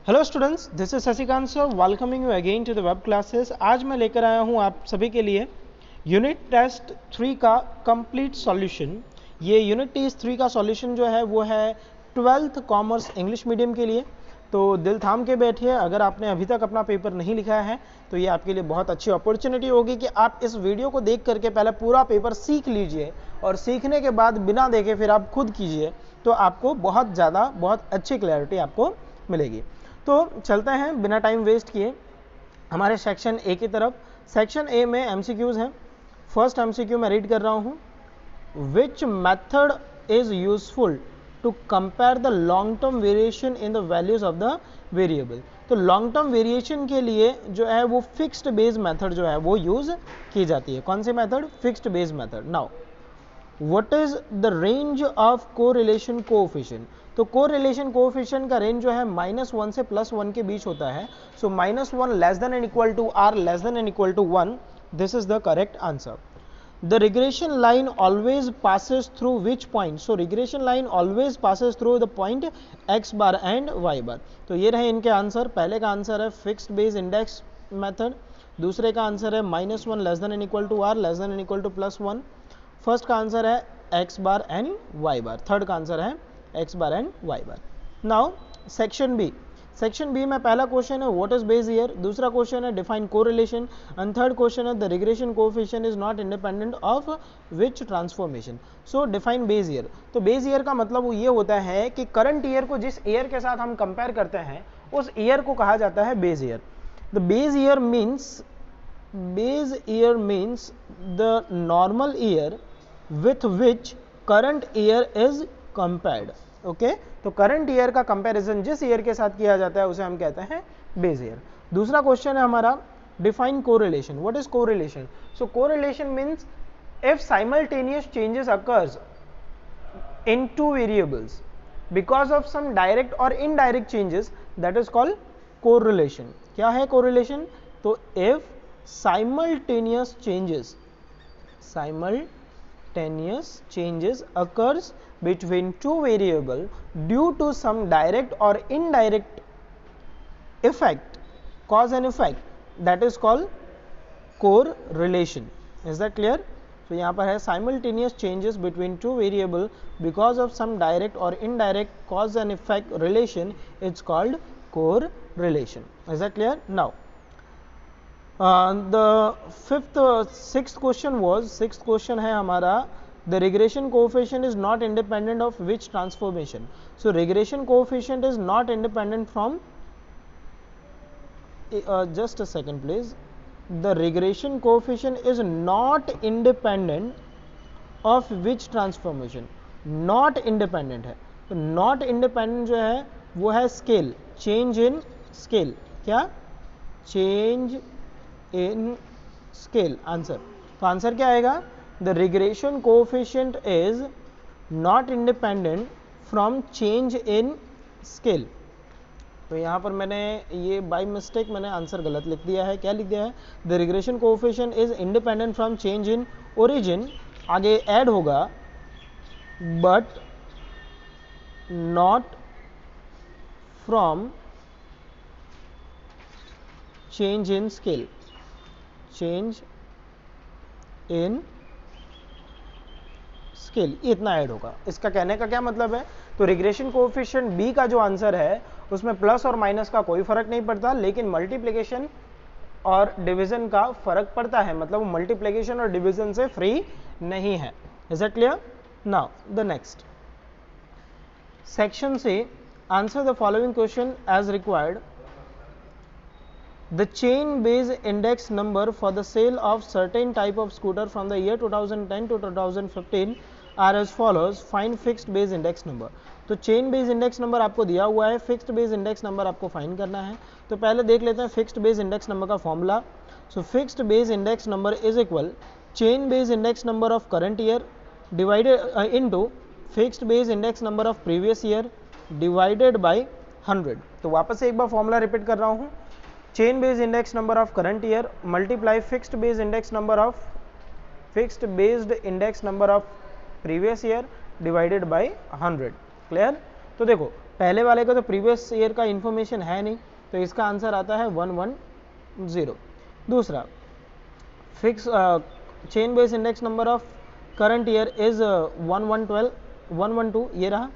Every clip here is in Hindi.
Hello students, this is Shashikant sir welcoming you again to the web classes. आज मैं लेकर आया हूँ आप सभी के लिए यूनिट टेस्ट 3 का कंप्लीट सॉल्यूशन। ये यूनिट टेस्ट 3 का सॉल्यूशन जो है वो है 12th कॉमर्स इंग्लिश मीडियम के लिए। तो दिल थाम के बैठिए, अगर आपने अभी तक अपना पेपर नहीं लिखा है तो ये आपके लिए बहुत अच्छी अपॉर्चुनिटी होगी कि आप इस वीडियो को देख करके पहले पूरा पेपर सीख लीजिए और सीखने के बाद बिना देखे फिर आप खुद कीजिए, तो आपको बहुत अच्छी क्लैरिटी आपको मिलेगी। तो चलते हैं बिना टाइम वेस्ट किए हमारे सेक्शन ए की तरफ। सेक्शन ए में एमसीक्यूज हैं। फर्स्ट एमसीक्यू मैं रीड कर रहा हूँ, which method is useful to compare the long term variation in the values of the variable. तो लॉन्ग टर्म वेरिएशन के लिए जो है वो फिक्स्ड बेस मेथड जो है वो यूज की जाती है। कौन सी method? Fixed base method. Now what is the range of correlation coefficient? तो कोरिलेशन कोएफिशिएंट का रेंज जो है -1 से +1 के बीच होता है। So -1 less than and equal to r less than and equal to 1, this is the correct answer. The regression line always passes through which point? So regression line always passes through the point x bar and y bar. तो ये रहे इनके आंसर। पहले का आंसर है फिक्स्ड बेस इंडेक्स मेथड, दूसरे का आंसर है -1 less than and equal to r less than and equal to +1, first का आंसर है x bar and y bar, third का आंसर है x bar and y bar. Now section B. Section B में पहला क्वेश्चन है व्हाट इज बेस ईयर, दूसरा क्वेश्चन है define correlation and third question है the regression coefficient is not independent of which transformation. So define base year. तो बेस ईयर का मतलब वो ये होता है कि करंट ईयर को जिस ईयर के साथ हम कंपेयर करते हैं उस ईयर को कहा जाता है base year. The base year means the normal year with which current year is compared. Okay, तो करंट ईयर का कंपैरिजन जिस ईयर के साथ किया जाता है उसे हम कहते हैं बेस ईयर। दूसरा क्वेश्चन है हमारा define correlation. What is correlation? So correlation means if simultaneous changes occurs in two variables because of some direct और indirect changes, that is called correlation. क्या है कोरिलेशन? तो if simultaneous changes occurs between two variable due to some direct or indirect effect, cause and effect, that is called correlation. Is that clear? So यहाँ पर है simultaneous changes between two variable because of some direct or indirect cause and effect relation, it's called correlation. Is that clear? Now the sixth question है हमारा the regression coefficient is not independent of which transformation. So regression coefficient is not independent from just a second please. The regression coefficient is not independent of which transformation? Not independent है। तो not independent जो है वो है स्केल, चेंज इन स्केल। क्या? Change in scale. आंसर, तो आंसर क्या आएगा? The regression coefficient is not independent from change in scale. तो यहाँ पर मैंने ये बाय मिस्टेक मैंने आंसर गलत लिख दिया है। क्या लिख दिया है? The regression coefficient is independent from change in origin, आगे ऐड होगा but not from change in scale. Change in scale, इतना ऐड होगा। इसका कहने का क्या मतलब है? तो रिग्रेशन कोएफिशिएंट बी का जो आंसर है उसमें प्लस और माइनस का कोई फर्क नहीं पड़ता, लेकिन मल्टीप्लिकेशन और डिवीजन का फर्क पड़ता है। मतलब वो मल्टीप्लिकेशन और डिवीजन से फ्री नहीं है। Is it clear? Now the next section से answer the following question as required. The chain based index number for the sale of certain type of scooter from the year 2010 to 2015 are as follows. Find fixed base index number. तो चेन बेस इंडेक्स नंबर आपको दिया हुआ है, फिक्स्ड बेस इंडेक्स नंबर आपको फाइंड करना है। तो पहले देख लेते हैं फिक्स्ड बेस इंडेक्स नंबर का formula. So fixed base index number is equal chain base index number of current year divided into fixed base index number of previous year divided by 100। तो वापस से एक बार फॉर्मूला रिपीट कर रहा हूँ। chain based index number of current year multiply fixed based index number of previous year divided by 100. Clear? तो देखो पहले वाले का तो प्रीवियस ईयर का इंफॉर्मेशन है नहीं, तो इसका आंसर आता है 110। दूसरा, fix chain base index number of current year is 112 ये रहा,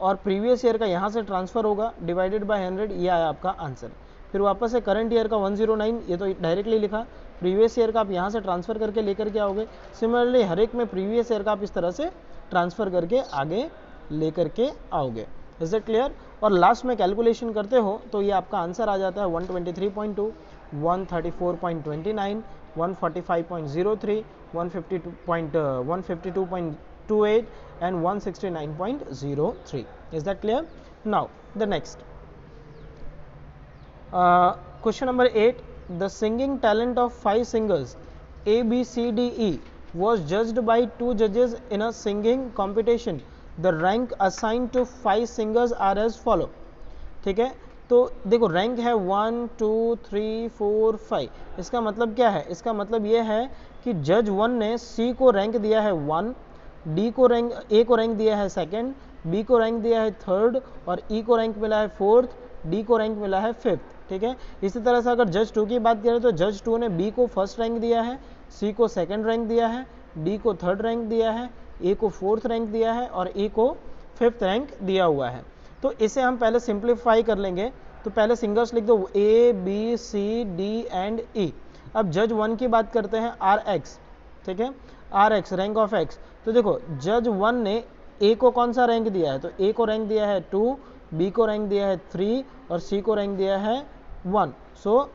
और प्रीवियस ईयर का यहाँ से ट्रांसफर होगा डिवाइडेड बाय 100, ये आया आपका आंसर। फिर वापस से करंट ईयर का 109, ये तो डायरेक्टली लिखा, प्रीवियस ईयर का आप यहाँ से ट्रांसफर करके लेकर के आओगे। सिमिलरली हर एक में प्रीवियस ईयर का आप इस तरह से ट्रांसफर करके आगे लेकर के आओगे। Is it clear? और लास्ट में कैलकुलेशन करते हो तो ये आपका आंसर आ जाता है 123.2, 134.29, 145.03, 152.28 and 169.03. Is that clear? Now the next question number 8. The singing talent of 5 singers A, B, C, D, E was judged by 2 judges in a singing competition. The rank assigned to 5 singers are as follow. ठीक है, तो देखो रैंक है 1 2 3 4 5। इसका मतलब क्या है? इसका मतलब ये है कि जज 1 ने C को रैंक दिया है 1, D को रैंक A को रैंक दिया है 2nd, B को रैंक दिया है 3rd और E को रैंक मिला है 4th, D को रैंक मिला है 5th। ठीक है, इसी तरह से अगर जज 2 की बात करें तो जज 2 ने B को फर्स्ट रैंक दिया है, C को 2nd रैंक दिया है, D को 3rd रैंक दिया है, A को 4th रैंक दिया है और E को 5th रैंक दिया हुआ है। तो इसे हम पहले सिंप्लीफाई कर लेंगे। तो पहले सिंगर्स लिख दो A, B, C, D and E। अब जज 1 की बात करते हैं RX। ठीक है, RX रैंक ऑफ X। तो देखो जज 1 ने A को कौन सा रैंक दिया है? तो A को रैंक दिया है 2, B को रैंक दिया है 3 और C को रैंक दिया है 1। सो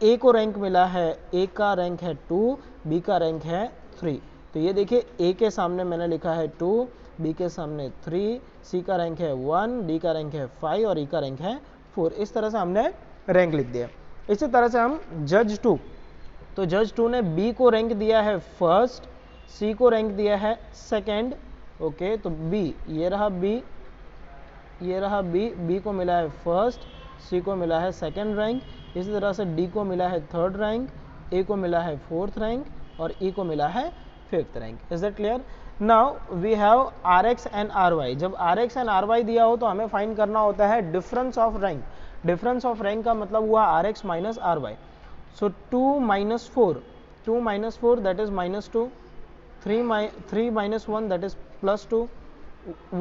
A को रैंक मिला है, A का रैंक है 2, B का रैंक है 3। तो ये देखिए A के सामने मैंने लिखा है 2, B के सामने 3, C का रैंक है 1, D का रैंक है 5 और E का रैंक है 4। इस तरह से हमने रैंक लिख दिया। इसी तरह से हम जज 2, तो जज 2 ने B को रैंक दिया है फर्स्ट, C को रैंक दिया है 2nd। ओके, तो B, ये रहा B, ये रहा B, B को मिला है फर्स्ट, C को मिला है 2nd रैंक। इसी तरह से D को मिला है 3rd रैंक, A को मिला है 4th रैंक और E को मिला है 5th rank. Is that clear? Now we have RX and RY। जब RX एंड RY दिया हो तो हमें फाइंड करना होता है difference of rank. Difference of rank का मतलब हुआ RX minus RY। So 2 minus 4, 2 minus 4 that is -2, 3 minus 1 that is +2,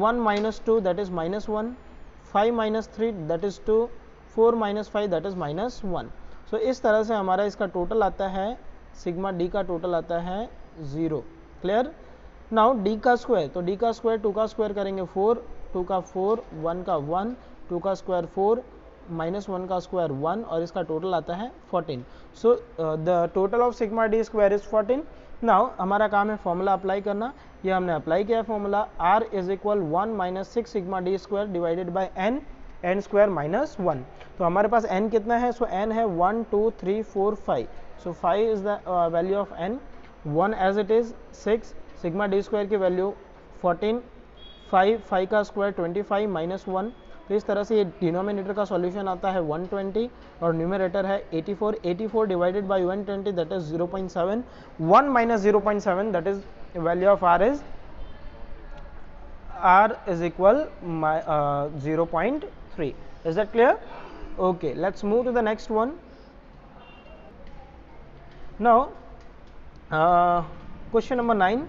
1 minus 2 that is -1, 5 minus 3 that is 2, 4 minus 5 that is -1। सो इस तरह से हमारा इसका टोटल आता है, सिग्मा D का टोटल आता है 0। क्लियर? नाउ D का स्क्वायर, तो D का स्क्वायर 2 का स्क्वायर करेंगे 4, 2 का 4, 1 का 1, 2 का स्क्वायर 4, -1 का स्क्वायर 1 और इसका टोटल आता है 14। So the total of sigma D square is 14। Now हमारा काम है फॉर्मूला अप्लाई करना। ये हमने अप्लाई किया formula R is equal 1 minus 6 sigma D square divided by n, n square minus 1। तो हमारे पास n कितना है? सो n है 1 2 3 4 5। So 5 is the value of n, 1 as it is 6, sigma D square की वैल्यू 14, 5 का स्क्वायर 25 माइनस 1। तो इस तरह से ये डिनोमिनेटर का सॉल्यूशन आता है 120 और न्यूमरेटर है 84। 84 divided by 120 that is 0.7, 1 minus 0.7 that is value of R is equal 0.3। Is that clear? Okay, let's move to the next one. Now question number 9.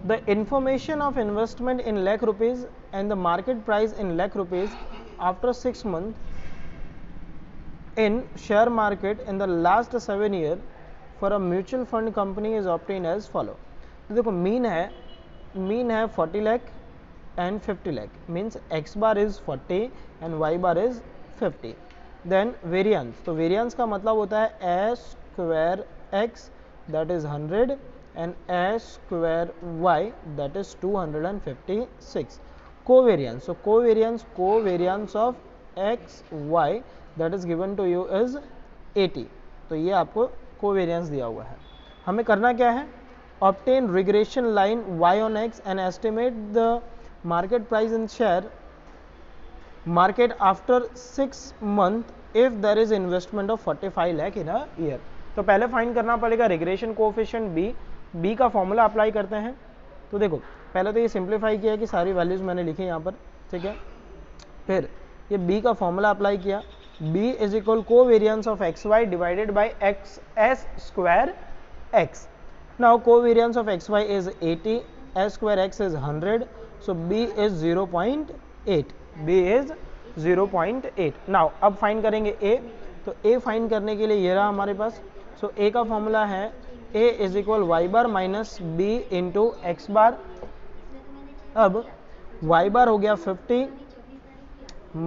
The information of investment in lakh rupees and the market price in lakh rupees after 6 months in share market in the last 7 years for a mutual fund company is obtained as follow. तो देखो मीन है 40 lakh and 50 lakh, means x bar is 40 and y bar is 50. then variance, तो variance का मतलब होता है a square x that is 100 and a square y that is 256. Covariance, so covariance of x y that is given to you is 80. तो ये आपको covariance दिया हुआ है। हमें करना क्या है? obtain regression line y on x and estimate the market price in share market after 6 months if there is investment of 45 lakh in a year. तो पहले फाइंड करना पड़ेगा रिग्रेशन कोएफिशिएंट b का फॉर्मूला अप्लाई करते हैं। तो देखो पहले तो ये सिंप्लीफाई किया कि सारी वैल्यूज मैंने लिखी यहाँ पर, ठीक है। फिर ये b का फॉर्मूला अप्लाई किया, b is equal covariance of X Y divided by X S square X. Now covariance of X Y is 80, S square X is 100, so b is 0.8. b is 0.8. Now अब फाइंड करेंगे a. तो a फाइंड करने के लिए ये रहा हमारे पास. सो a का फॉर्मूला है a is equal Y bar minus B into X bar. अब y बार हो गया 50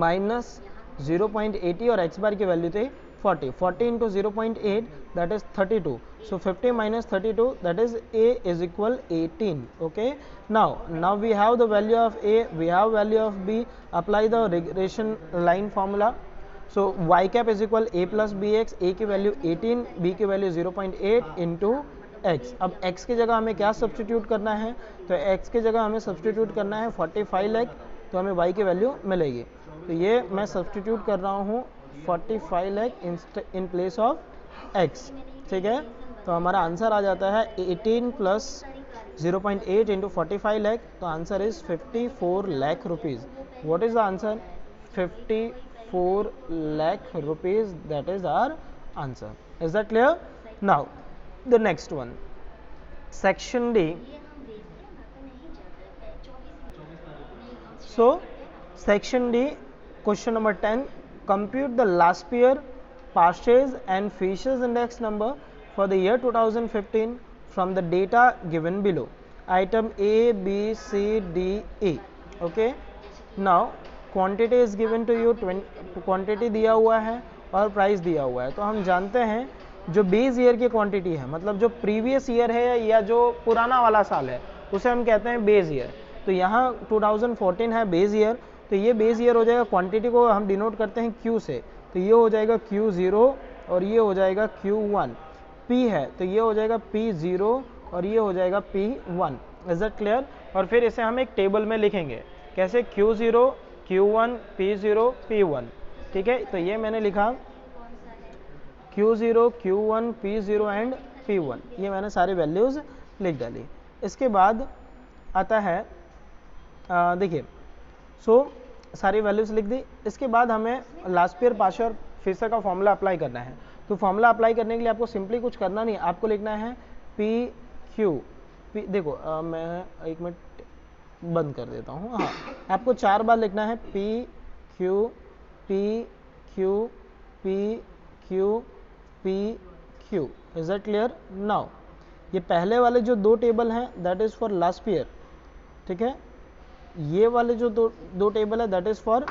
माइनस 0.80 और x बार की वैल्यू थी 40. 40 into 0.8 that is 32. So 50 minus 32 that is a is equal 18. Okay, now we have the value of a, we have value of b. Apply the regression line formula. So y cap is equal a plus B X. a की वैल्यू 18, b की वैल्यू 0.8 इंटू x. अब x की जगह हमें क्या सब्सटीट्यूट करना है, तो x की जगह हमें सब्सटीट्यूट करना है 45 लाख, तो हमें y की वैल्यू मिलेगी. तो ये मैं सब्सटीट्यूट कर रहा हूँ 45 lakh in place of x. ठीक है, तो हमारा आंसर आ जाता है 18 प्लस 0.8 इंटू 45 लाख, तो answer is 54 lakh rupees. What is the answer? 54 lakh rupees. That is our answer. Is that clear? Now the next one, section D. So section D, question number 10, compute the last year purchase and fishes index number for the year 2015 from the data given below. Item A, B, C, D, E. Okay, now quantity is given to you, quantity दिया हुआ है और प्राइस दिया हुआ है. तो हम जानते हैं जो बेस ईयर की क्वांटिटी है, मतलब जो प्रीवियस ईयर है या जो पुराना वाला साल है, उसे हम कहते हैं बेस ईयर. तो यहाँ 2014 है बेस ईयर, तो ये बेस ईयर हो जाएगा. क्वांटिटी को हम डिनोट करते हैं Q से, तो ये हो जाएगा Q0 और ये हो जाएगा Q1. P है तो ये हो जाएगा P0 और ये हो जाएगा P1. Is that clear? और फिर इसे हम एक टेबल में लिखेंगे. कैसे? Q0, Q1, P0, P1. ठीक है, तो ये मैंने लिखा Q0, Q1, P0 and P1. ये मैंने सारी वैल्यूज़ लिख डाली. इसके बाद आता है देखिए, सारी वैल्यूज़ लिख दी. इसके बाद हमें लास्ट ईयर पार्शियल फिशर का फॉर्मूला अप्लाई करना है. तो फॉर्मूला अप्लाई करने के लिए आपको सिंपली कुछ करना नहीं, आपको लिखना है PQ. देखो मैं एक मिनट बंद कर देता हूँ. हाँ, आपको 4 बार लिखना है PQ, PQ, PQ, PQ. Is that clear? Now ये पहले वाले जो 2 टेबल हैं that is for last year. ठीक है, ये वाले जो दो टेबल है that is for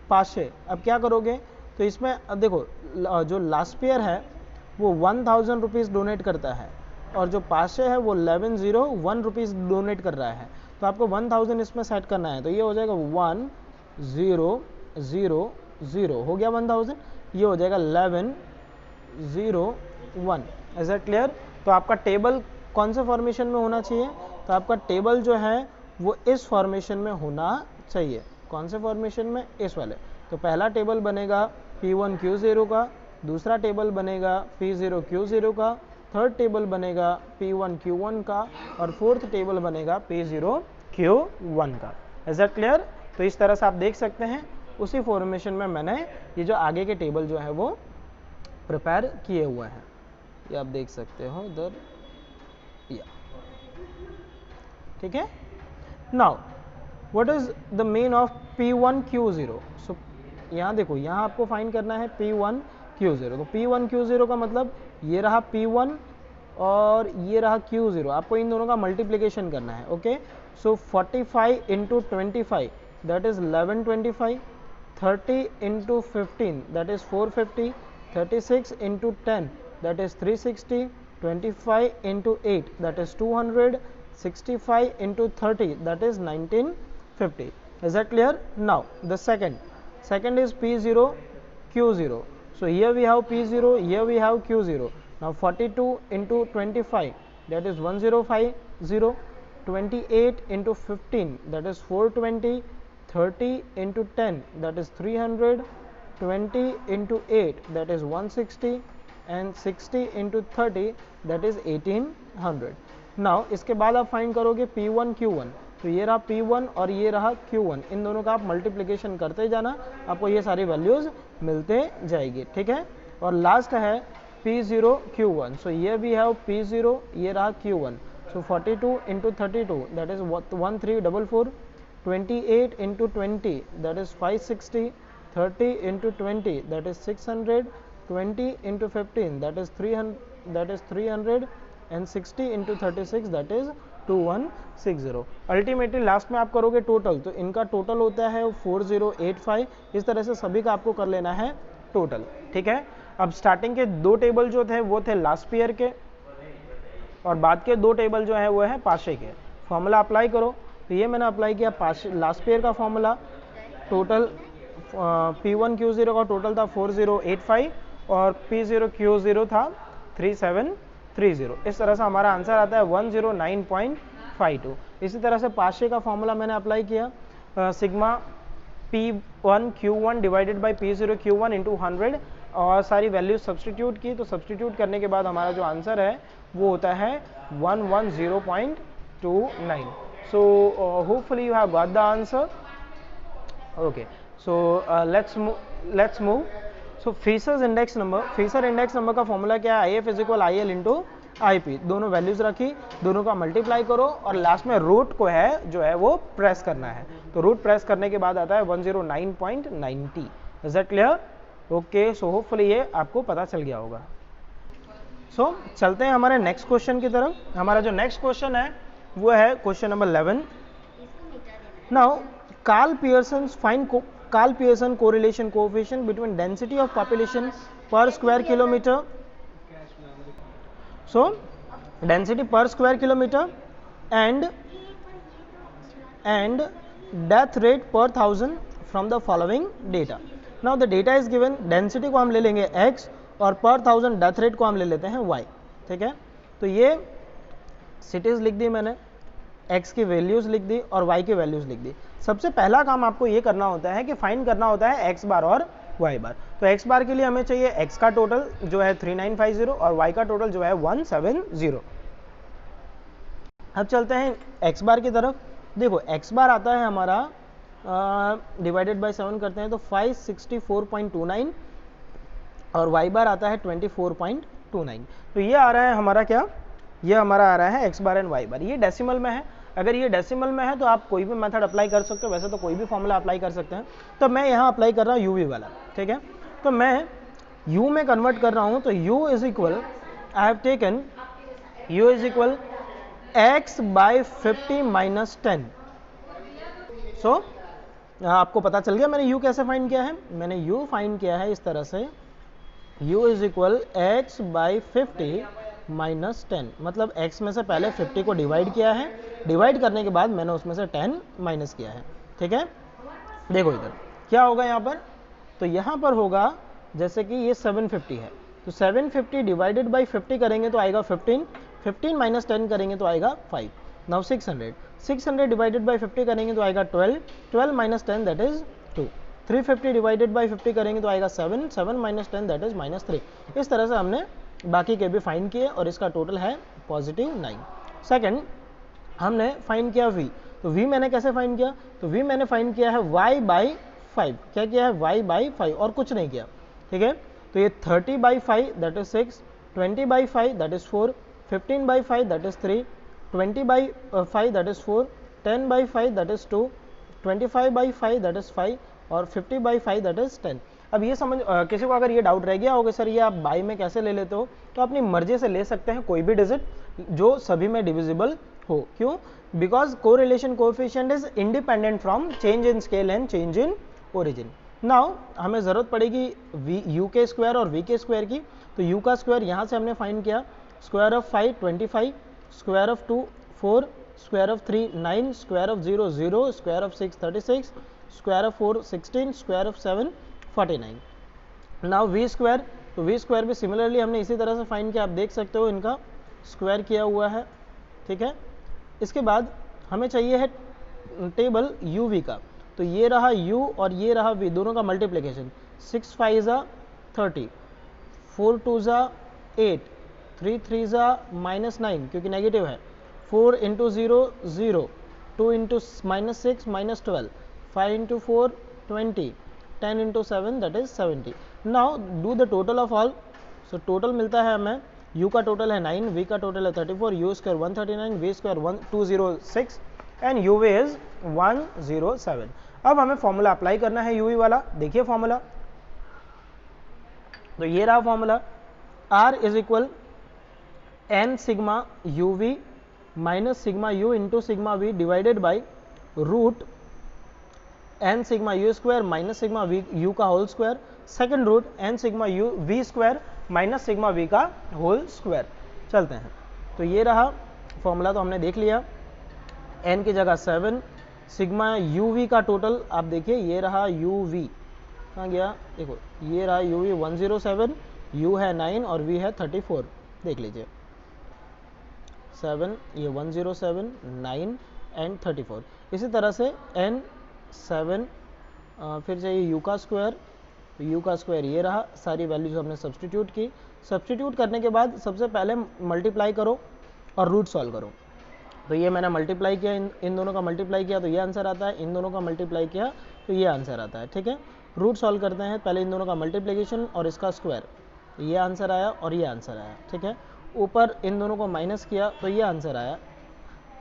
past year. अब क्या करोगे, तो इसमें अब देखो जो लास्ट ईयर है वो 1000 रुपीज़ डोनेट करता है और जो पास्ट ईयर है वो 1101 रुपीज़ डोनेट कर रहा है. तो आपको 1000 इसमें सेट करना है. तो ये हो जाएगा 1000 हो गया 1000. ये हो जाएगा 1101. Is that clear? तो आपका टेबल कौन से फॉर्मेशन में होना चाहिए? तो आपका टेबल जो है वो इस फॉर्मेशन में होना चाहिए. कौन से फॉर्मेशन में? इस वाले. तो पहला टेबल बनेगा P1 Q0 का, दूसरा टेबल बनेगा P0 Q0 का, थर्ड टेबल बनेगा P1 Q1 का और फोर्थ टेबल बनेगा P0 Q1 का. Is that clear? तो इस तरह से आप देख सकते हैं उसी फॉर्मेशन में मैंने ये जो आगे के टेबल जो है वो प्रिपेयर किए हुए हैं. ये आप देख सकते हो इधर. ठीक है. Now what is the mean of P1 Q0? सो यहाँ देखो, यहाँ आपको फाइंड करना है P1 Q0. तो P1 Q0 का मतलब ये रहा P1 और ये रहा Q0. आपको इन दोनों का मल्टीप्लिकेशन करना है. Okay, so 45 into 25 that is 1125, 30 into 15 that is 450, 36 into 10 that is 360, 25 into 8 that is 200, 65 into 30 that is 1950. Is that clear? Now the second is P0 Q0. So here we have P0, here we have Q0. Now 42 into 25 that is 1050, 28 into 15 that is 420, 30 into 10 that is 300, 20 into 8 that is 160 and 60 into 30 that is 1800. Now इसके बाद आप फाइंड करोगे P1 Q1. तो ये रहा P1 और ये रहा Q1, इन दोनों का आप मल्टीप्लिकेशन करते जाना, आपको ये सारी वैल्यूज़ मिलते जाएगी, ठीक है। और लास्ट है P0 Q1, सो ये भी है P0, ये रहा Q1, so 42 into 32 that is 1344, 28 into 20 that is 560, 30 into 20 that is 600, 20 into 15 that is 300 and 60 into 36 that is 2160। Ultimately last में आप करोगे टोटल, तो इनका टोटल होता है 4085। इस तरह से सभी का आपको कर लेना है टोटल, ठीक है। अब स्टार्टिंग के दो टेबल जो थे वो थे लास्ट ईयर के, और बाद के दो टेबल जो है वो है पाशे के। फॉर्मूला अप्लाई करो, तो ये मैंने अप्लाई किया लास्ट ईयर का फॉर्मूला, टोटल P1 Q0 का टोटल था 4085 और P0 Q0 था 3730। इस तरह से हमारा आंसर आता है 109.52। इसी तरह से पाशे का फॉर्मूला मैंने अप्लाई किया, sigma P1 Q1 divided by P0 Q1 into 100, और सारी वैल्यूज सब्सटीट्यूट की, तो सब्सटीट्यूट करने के बाद हमारा जो आंसर है वो होता है 110.29। So hopefully you have got the answer. Okay, so let's move. So Fisher index number का फॉर्मूला क्या है, IF is equal IL into IP, दोनों वैल्यूज रखी, दोनों का मल्टीप्लाई करो और लास्ट में रूट को है जो है वो प्रेस करना है, तो रूट प्रेस करने के बाद आता है 109.90। Is that clear? Okay, so hopefully ये आपको पता चल गया होगा। सो चलते हैं हमारे नेक्स्ट क्वेश्चन की तरफ। हमारा जो नेक्स्ट क्वेश्चन है वो है question number 11। Now Karl Pearson correlation coefficient between density of population per square kilometre, so density per square kilometer and death rate per thousand from the following data. Now the data is given, density को हम ले लेंगे x और per thousand death rate को हम ले लेते हैं y, ठीक है। तो ये सिटीज लिख दी मैंने, x की वैल्यूज लिख दी और y की वैल्यूज लिख दी। सबसे पहला काम आपको ये करना होता है कि फाइंड करना होता है x बार और y बार। तो x बार के लिए हमें चाहिए x का टोटल जो है 3950 और y का टोटल जो है 170। अब चलते हैं x बार की तरफ। देखो x बार आता है हमारा डिवाइडेड बाय 7 करते हैं तो 564.29 और y बार आता है 24.29। तो ये आ रहा है हमारा क्या, ये हमारा आ रहा है x बार एंड y बार। ये डेसिमल में है, अगर ये डेसिमल में है तो आप कोई भी मेथड अप्लाई कर सकते हो, वैसे तो कोई भी फॉर्मूला अप्लाई कर सकते हैं। तो मैं यहाँ अप्लाई कर रहा हूँ UV वाला, ठीक है। तो मैं U में कन्वर्ट कर रहा हूँ, तो U is equal, I have taken U is equal x by 50 minus 10। सो आपको पता चल गया मैंने U कैसे फाइंड किया है। मैंने U फाइंड किया है इस तरह से, U is equal x by 50 minus 10, मतलब x में से पहले 50 को डिवाइड किया है, डिवाइड करने के बाद मैंने उसमें से 10 माइनस किया है, ठीक है। देखो इधर क्या होगा यहाँ पर, तो यहाँ पर होगा जैसे कि ये 750 है, तो 750 डिवाइडेड बाई 50 करेंगे तो आएगा 15, 15 माइनस 10 करेंगे तो आएगा 5। नाउ 600 डिवाइडेड बाई 50 करेंगे तो आएगा 12, 12 minus 10 that is 2, 350 divided by 50 करेंगे तो आएगा 7, 7 माइनस 10 दैट इज माइनस 3। इस तरह से हमने बाकी के भी फाइंड किए और इसका टोटल है +9। सेकंड हमने फाइंड किया V, तो V मैंने कैसे फाइंड किया, तो V मैंने फाइंड किया है y बाई 5। क्या किया है, y बाई 5 और कुछ नहीं किया, ठीक है। तो ये 30 by 5 that is 6, 20 by 5 that is 4, 15 by 5 that is 3, 20 by 5 that is 4, 10 by 5 that is 2, 25 by 5 that is 5 और 50 बाई 5 दैट इज 10। अब ये समझ किसी को अगर ये डाउट रह गया होगा सर ये आप बाई में कैसे ले लेते हो, तो अपनी मर्जी से ले सकते हैं कोई भी डिजिट जो सभी में डिविजिबल हो। क्यों, because correlation coefficient is independent from change in scale and change in origin. Now हमें ज़रूरत पड़ेगी u के स्क्वायर और v के स्क्वायर की, तो u का स्क्वायर यहाँ से हमने फाइंड किया, square of 5 25, square of 2 4, square of 3 9, square of 0 0, square of 6 36, square of 4 16, square of 7 49। Now v square, तो v स्क्वायर भी सिमिलरली हमने इसी तरह से फाइंड किया, आप देख सकते हो इनका स्क्वायर किया हुआ है, ठीक है। इसके बाद हमें चाहिए है टेबल uv का, तो ये रहा u और ये रहा v, दोनों का मल्टीप्लिकेशन, 6 5 ज़ा 30, 4 2 ज़ा 8, 3 3 ज़ा -9 क्योंकि नेगेटिव है, 4 into 0 0, 2 into minus 6 minus 12, 5 into 4 20, 10 into 7 that is 70. Now do the total of all. So total मिलता है हमें, u का टोटल है 9, v का टोटल है 34, u square 139, v square 206 and u is 107. अब हमें फॉर्मूला अप्लाई करना है u वाला. देखिए फॉर्मूला, तो ये रहा formula, r is equal n sigma U V minus sigma U into sigma V divided by root n sigma U square minus sigma V U का whole square, second root n sigma U V square minus sigma V का होल स्क्वायर. चलते हैं, तो ये रहा फॉर्मूला, तो हमने देख लिया. n की जगह 7 सिग्मा यू वी का टोटल आप देखिए, ये रहा यू वी, कहाँ गया, देखो ये रहा यू वी 107, u है 9 और v है 34. देख लीजिए 7, ये 107, 9 एंड 34. इसी तरह से n 7, फिर चाहिए u का स्क्वायर, u का स्क्वायर ये रहा. सारी वैल्यूज हमने सब्सटीट्यूट की. सब्सटीट्यूट करने के बाद सबसे पहले मल्टीप्लाई करो और रूट सॉल्व करो. तो ये मैंने मल्टीप्लाई किया, इन दोनों का मल्टीप्लाई किया तो ये आंसर आता है, इन दोनों का मल्टीप्लाई किया तो ये आंसर आता है. ठीक है, रूट सॉल्व करते हैं. पहले इन दोनों का मल्टीप्लिकेशन और इसका स्क्वायर, ये आंसर आया और ये आंसर आया. ठीक है, ऊपर इन दोनों को माइनस किया तो ये आंसर आया.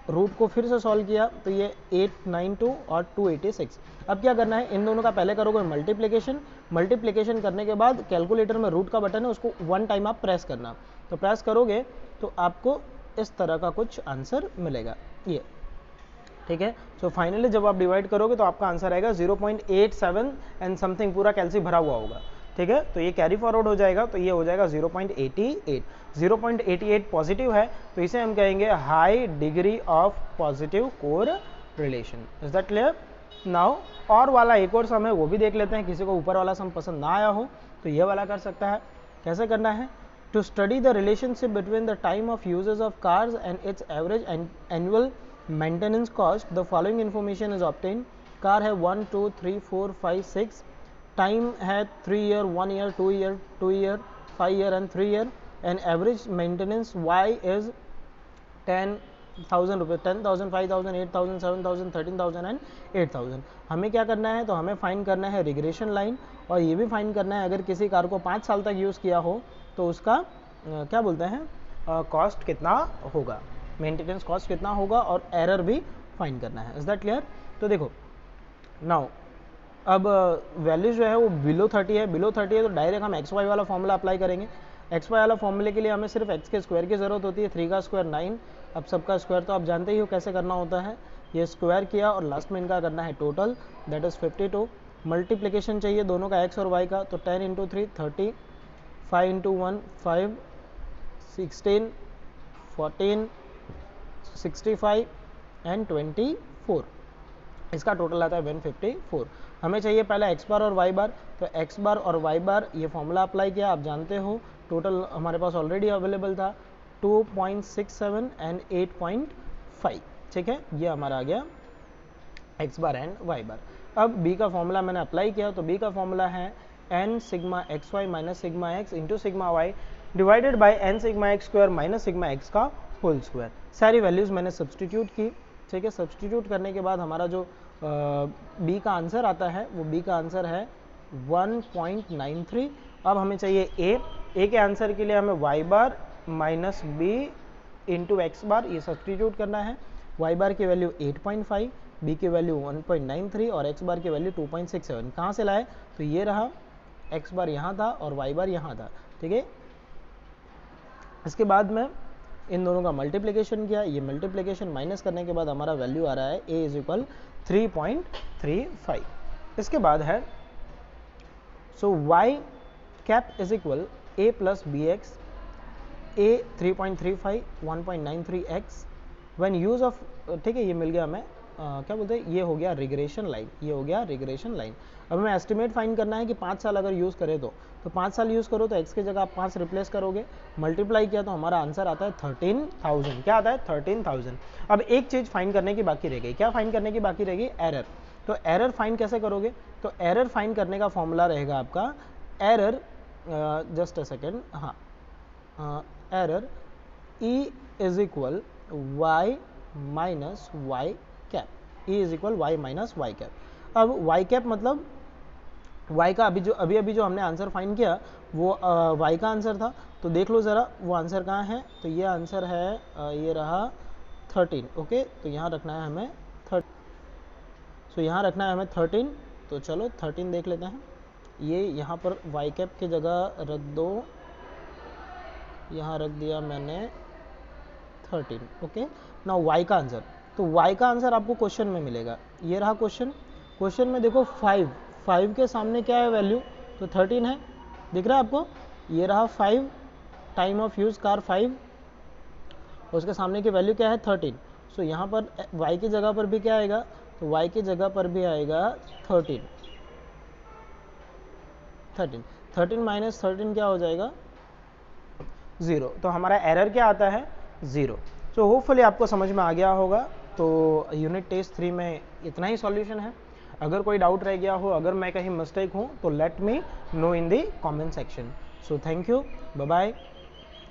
रूट को फिर से सॉल्व किया तो ये 892 और 286. अब क्या करना है, इन दोनों का पहले करोगे मल्टीप्लिकेशन. मल्टीप्लिकेशन करने के बाद कैलकुलेटर में रूट का बटन है, उसको 1 टाइम आप प्रेस करना. तो प्रेस करोगे तो आपको इस तरह का कुछ आंसर मिलेगा ये. ठीक है, सो फाइनली जब आप डिवाइड करोगे तो आपका आंसर आएगा 0.87 एंड समथिंग, पूरा कैल्सी भरा हुआ होगा. ठीक है, तो ये कैरी फॉरवर्ड हो जाएगा, तो ये हो जाएगा 0.88. 0.88 पॉजिटिव है, तो इसे हम कहेंगे high degree of positive core relation. Is that clear? Now और वाला एक और सम है, वो भी देख लेते हैं. किसी को ऊपर वाला सम पसंद ना आया हो तो ये वाला कर सकता है. कैसे करना है? To study the relationship between the time of usages of cars and its average annual maintenance cost, the following information is obtain. Car है 1 2 3 4 5 6, टाइम है 3 year 1 year 2 year 2 year 5 year and 3 year, and average maintenance y is 10,000 रुपये. 10,000, 5,000, 8,000, 7,000, 13,000 एंड 8,000. हमें क्या करना है, तो हमें फाइंड करना है रिग्रेशन लाइन, और ये भी फाइंड करना है अगर किसी कार को 5 साल तक यूज़ किया हो तो उसका क्या बोलते हैं कॉस्ट कितना होगा, मेंटेनेंस कॉस्ट कितना होगा, और एरर भी फाइंड करना है. Is that clear? तो देखो नाउ अब वैल्यू जो है वो बिलो 30 है. बिलो 30 है तो डायरेक्ट हम एक्स वाई वाला फॉर्मूला अप्लाई करेंगे. एक्स वाई वाला फॉर्मूले के लिए हमें सिर्फ एक्स के स्क्वायर की ज़रूरत होती है. 3 का स्क्वायर 9. अब सबका स्क्वायर तो आप जानते ही हो कैसे करना होता है. ये स्क्वायर किया और लास्ट में इनका करना है टोटल, दैट इज़ 52. मल्टीप्लिकेशन चाहिए दोनों का एक्स और वाई का, तो 10 इंटू 3 30, 5 इंटू 1 5, 16, 14, 65 एंड 24. इसका टोटल आता है 154. हमें चाहिए पहले एक्स बार और वाई बार, तो एक्स बार और वाई बार ये फॉर्मूला अप्लाई किया. आप जानते हो टोटल हमारे पास ऑलरेडी अवेलेबल था 2.67 एंड 8.5. ठीक है, ये हमारा आ गया एक्स बार एंड वाई बार. अब बी का फॉर्मूला मैंने अप्लाई किया, तो बी का फॉर्मूला है n sigma X Y minus sigma X into sigma Y divided by n sigma X square minus sigma X का होल स्क्वायर. सारी वैल्यूज़ मैंने सब्सटीट्यूट की. ठीक है, सब्सटीट्यूट करने के बाद हमारा जो बी का आंसर आता है वो बी का आंसर है 1.93. अब हमें चाहिए ए के आंसर के लिए हमें Y bar minus B into X बार ये सब्सटीट्यूट करना है. वाई बार की वैल्यू 8.5, बी की वैल्यू 1.93 और एक्स बार की वैल्यू 2.67. कहाँ से लाए, तो ये रहा एक्स बार यहाँ था और वाई बार यहाँ था. ठीक है, इसके बाद में इन दोनों का मल्टीप्लिकेशन किया. ये मल्टीप्लिकेशन माइनस करने के बाद हमारा वैल्यू आ रहा है a इज इक्वल 3.35. इसके बाद है so y cap is equal a plus B X, a 3.35 1.93x when use of. ठीक है, ये मिल गया हमें क्या बोलते हैं, ये हो गया रिग्रेशन लाइन. ये हो गया रिग्रेशन लाइन. अब हमें एस्टिमेट फाइंड करना है कि 5 साल अगर यूज़ करें तो 5 साल यूज़ करो तो x की जगह आप 5 रिप्लेस करोगे, मल्टीप्लाई किया तो हमारा आंसर आता है 13,000. क्या आता है? 13,000. अब एक चीज़ फाइंड करने की बाकी रह गई. क्या फाइंड करने की बाकी रहेगी? एरर. तो एरर फाइंड कैसे करोगे? तो एरर फाइंड करने का फॉर्मूला रहेगा आपका एरर, जस्ट अ सेकेंड, हाँ, error E is equal y minus y cap, E is equal Y minus Y cap. अब वाई कैप मतलब y का अभी जो हमने आंसर फाइंड किया वो y का आंसर था, तो देख लो ज़रा वो आंसर कहाँ है। तो ये आंसर है ये रहा 13। ओके, तो यहाँ रखना है हमें 13। सो यहाँ रखना है हमें 13। तो चलो 13 देख लेते हैं। ये यहाँ पर y कैप की जगह रख दो, यहाँ रख दिया मैंने 13। ओके, नाउ y का आंसर, तो y का आंसर आपको क्वेश्चन में मिलेगा। ये रहा क्वेश्चन में देखो 5 के सामने क्या है वैल्यू, तो 13 है, दिख रहा है आपको। ये रहा 5, टाइम ऑफ यूज़ कार 5, उसके सामने की वैल्यू क्या है 13। सो यहाँ पर y की जगह पर भी क्या आएगा, तो y की जगह पर भी आएगा 13। 13 माइनस 13 क्या हो जाएगा 0। तो हमारा एरर क्या आता है 0। सो होपफुली आपको समझ में आ गया होगा। तो यूनिट टेस्ट 3 में इतना ही सॉल्यूशन है। अगर कोई डाउट रह गया हो, अगर मैं कहीं मिस्टेक हूँ, तो let me know in the comment section. So thank you, bye bye,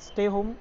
stay home.